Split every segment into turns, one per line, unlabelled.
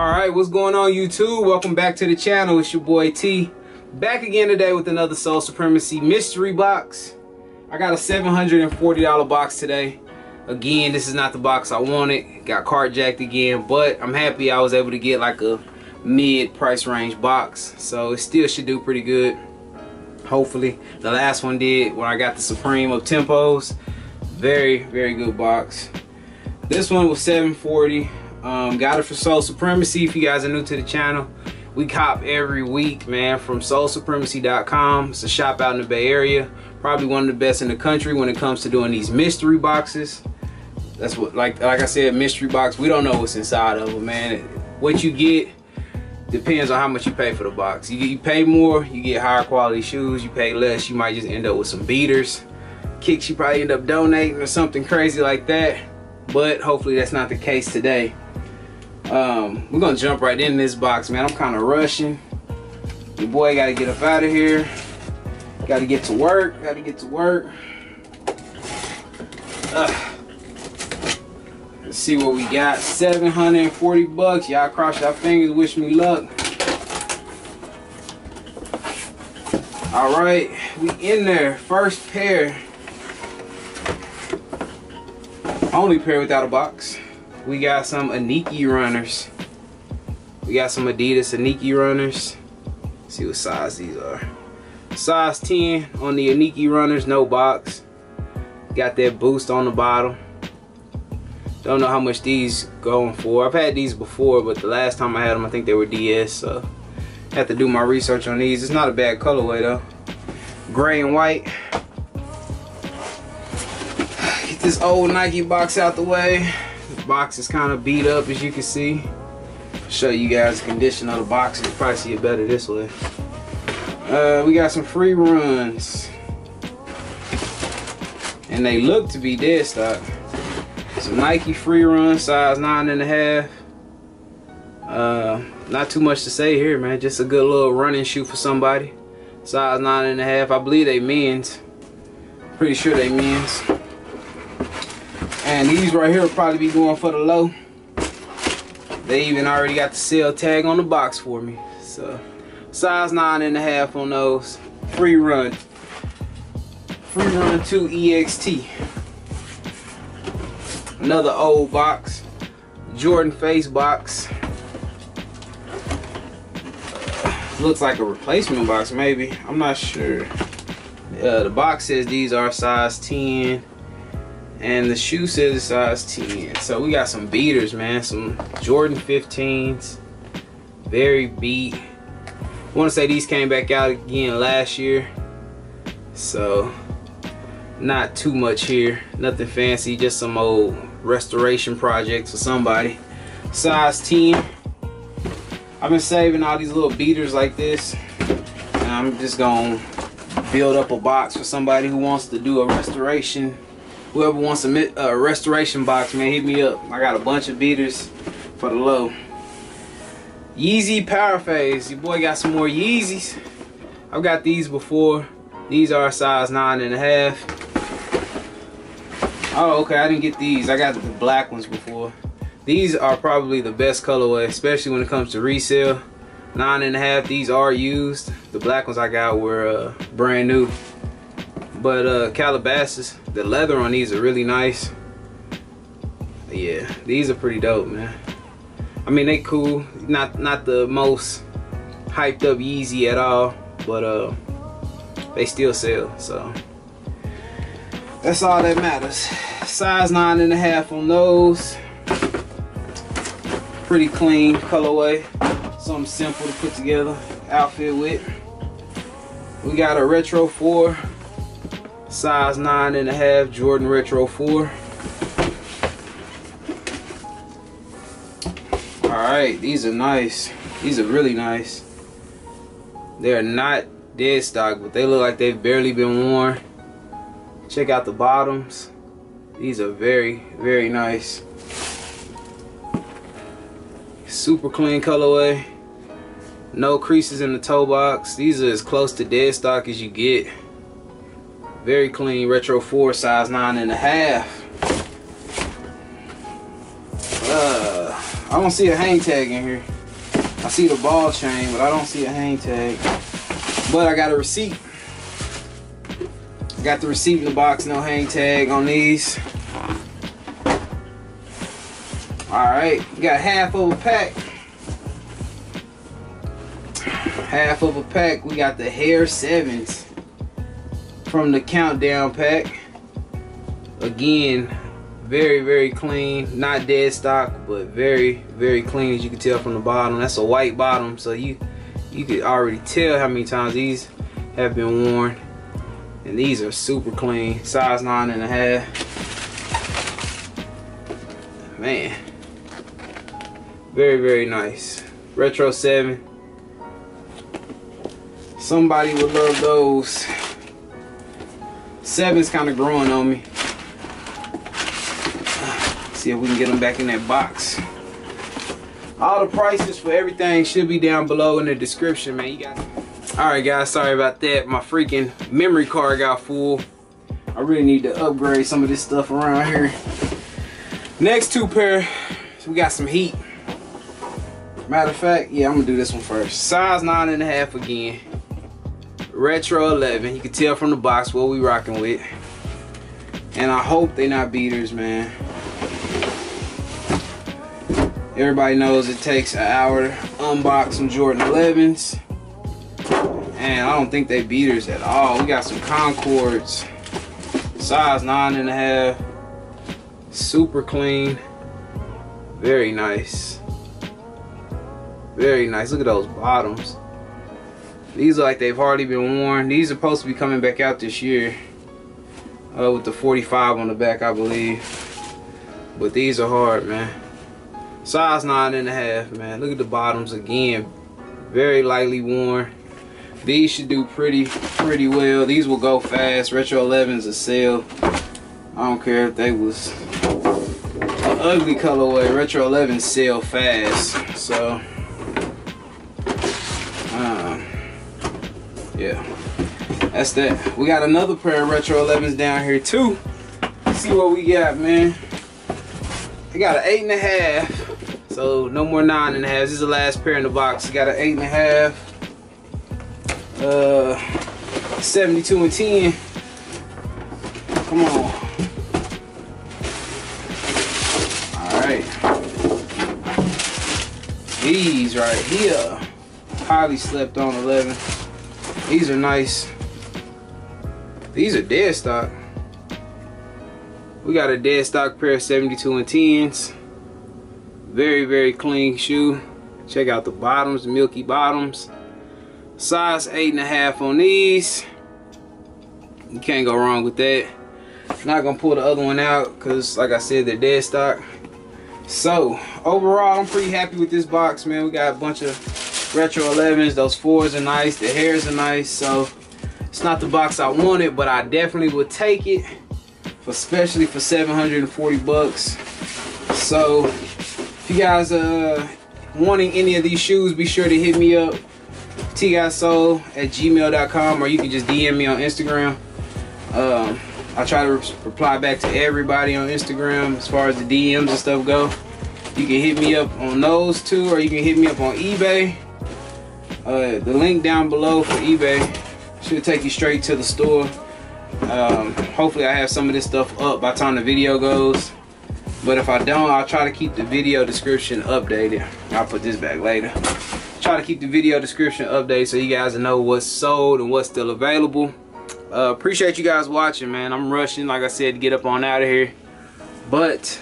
Alright, what's going on YouTube? Welcome back to the channel. It's your boy T. Back again today with another Soul Supremacy mystery box. I got a $740 box today. Again, this is not the box I wanted. Got carjacked again, but I'm happy I was able to get like a mid price range box. So it still should do pretty good. Hopefully. The last one did when I got the Supreme of Tempos. Very, very good box. This one was $740. Got it for Soul Supremacy. If you guys are new to the channel, we cop every week, man, from soulsupremacy.com. It's a shop out in the Bay Area. Probably one of the best in the country when it comes to doing these mystery boxes. That's what, like I said, mystery box. We don't know what's inside of them, man. What you get depends on how much you pay for the box. You pay more, you get higher quality shoes. You pay less, you might just end up with some beaters. Kicks, you probably end up donating or something crazy like that. But hopefully that's not the case today. We're gonna jump right in this box, man. I'm kind of rushing. Your boy gotta get up out of here. Gotta get to work. Let's see what we got. 740 bucks. Y'all cross your fingers, wish me luck. All right, we in there. First pair. Only pair without a box. We got some iniki runners. We got some Adidas iniki runners. Let's see what size these are. Size 10 on the iniki runners, no box. Got that boost on the bottom. Don't know how much these going for. I've had these before, but the last time I had them, I think they were DS. So I have to do my research on these. It's not a bad colorway though. Gray and white. Get this old Nike box out the way. The box is kind of beat up, as you can see. Show you guys the condition of the box. You can probably see it better this way. We got some free runs, and they look to be dead stock. Some Nike free run, size 9.5. Not too much to say here, man. Just a good little running shoe for somebody. Size 9.5. I believe they men's. Pretty sure they men's. And these right here will probably be going for the low. They even already got the sale tag on the box for me. So size 9.5 on those. Free run 2 EXT. Another old box. Jordan face box. Looks like a replacement box maybe. I'm not sure. The box says these are size 10. And the shoe says it's size 10. So we got some beaters, man. Some Jordan 15s. Very beat. I want to say these came back out again last year. So not too much here. Nothing fancy. Just some old restoration projects for somebody. Size 10. I've been saving all these little beaters like this. And I'm just going to build up a box for somebody who wants to do a restoration. Whoever wants a restoration box, man, hit me up. I got a bunch of beaters for the low. Yeezy Power Phase. Your boy got some more Yeezys. I've got these before. These are size 9.5. Oh, okay, I didn't get these. I got the black ones before. These are probably the best colorway, especially when it comes to resale. 9.5. These are used. The black ones I got were brand new. But Calabasas, the leather on these are really nice. Yeah, these are pretty dope, man. I mean, they cool. Not the most hyped up Yeezy at all, but they still sell. So that's all that matters. Size 9.5 on those. Pretty clean colorway. Something simple to put together outfit with. We got a Retro 4. Size 9.5 Jordan Retro 4. Alright, these are nice. These are really nice. They're not dead stock, but they look like they've barely been worn. Check out the bottoms. These are very, very nice. Super clean colorway. No creases in the toe box. These are as close to dead stock as you get. Very clean Retro 4, size 9.5. I don't see a hang tag in here. I see the ball chain, but I don't see a hang tag. But I got a receipt. Got the receipt in the box, no hang tag on these. Alright, got half of a pack. Half of a pack. We got the Hair 7s from the Countdown pack. Again, very, very clean. Not dead stock, but very, very clean, as you can tell from the bottom. That's a white bottom, so you could already tell how many times these have been worn. And these are super clean. Size 9.5. Man, very, very nice. Retro 7. Somebody would love those. 7's kind of growing on me. See if we can get them back in that box. All the prices for everything should be down below in the description, man. You got it. Alright guys, sorry about that. My freaking memory card got full. I really need to upgrade some of this stuff around here. Next two pair, we got some heat. Matter of fact, yeah, I'm gonna do this one first. Size 9.5 again. Retro 11. You can tell from the box what we rocking with. And I hope they're not beaters, man. Everybody knows it takes an hour to unbox some Jordan 11s. And I don't think they beaters at all. We got some Concords. Size 9.5. Super clean. Very nice. Very nice. Look at those bottoms. These are like they've hardly been worn. These are supposed to be coming back out this year. With the 45 on the back, I believe. But these are hard, man. Size 9.5, man. Look at the bottoms again. Very lightly worn. These should do pretty well. These will go fast. Retro 11's a sale. I don't care if they was an ugly colorway. Retro 11's sell fast. So, yeah, that's that. We got another pair of Retro 11s down here too. Let's see what we got, man. I got an 8.5. So no more 9.5. This is the last pair in the box. We got an 8.5. 72 and 10. Come on. Alright. These right here. Highly slept on 11. These are nice. These are dead stock. We got a dead stock pair of 72 and 10s. Very, very clean shoe. Check out the bottoms, the milky bottoms. Size 8.5 on these. You can't go wrong with that. Not gonna pull the other one out because, like I said, they're dead stock. So overall, I'm pretty happy with this box, man. We got a bunch of Retro 11s. Those 4s are nice. The hairs are nice. So it's not the box I wanted, but I definitely would take it, especially for 740 bucks. So if you guys wanting any of these shoes, be sure to hit me up. TGOTSOLE@gmail.com, or you can just DM me on Instagram. I try to reply back to everybody on Instagram as far as the DMs and stuff go. You can hit me up on those two, or you can hit me up on eBay. The link down below for eBay should take you straight to the store. Hopefully I have some of this stuff up by the time the video goes. But if I don't, I'll try to keep the video description updated. I'll put this back later. Try to keep the video description updated so you guys know what's sold and what's still available. Appreciate you guys watching, man. I'm rushing, like I said, to get up on out of here. But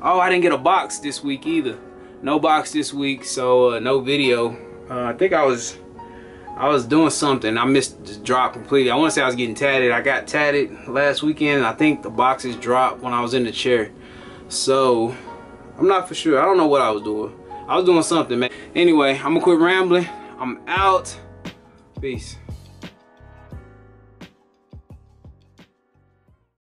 oh, I didn't get a box this week either. No box this week, so no video. I think I was doing something. I missed the drop completely. I want to say I was getting tatted. I got tatted last weekend. I think the boxes dropped when I was in the chair. So I'm not for sure. I don't know what I was doing. I was doing something, man. Anyway, I'm gonna quit rambling. I'm out. Peace.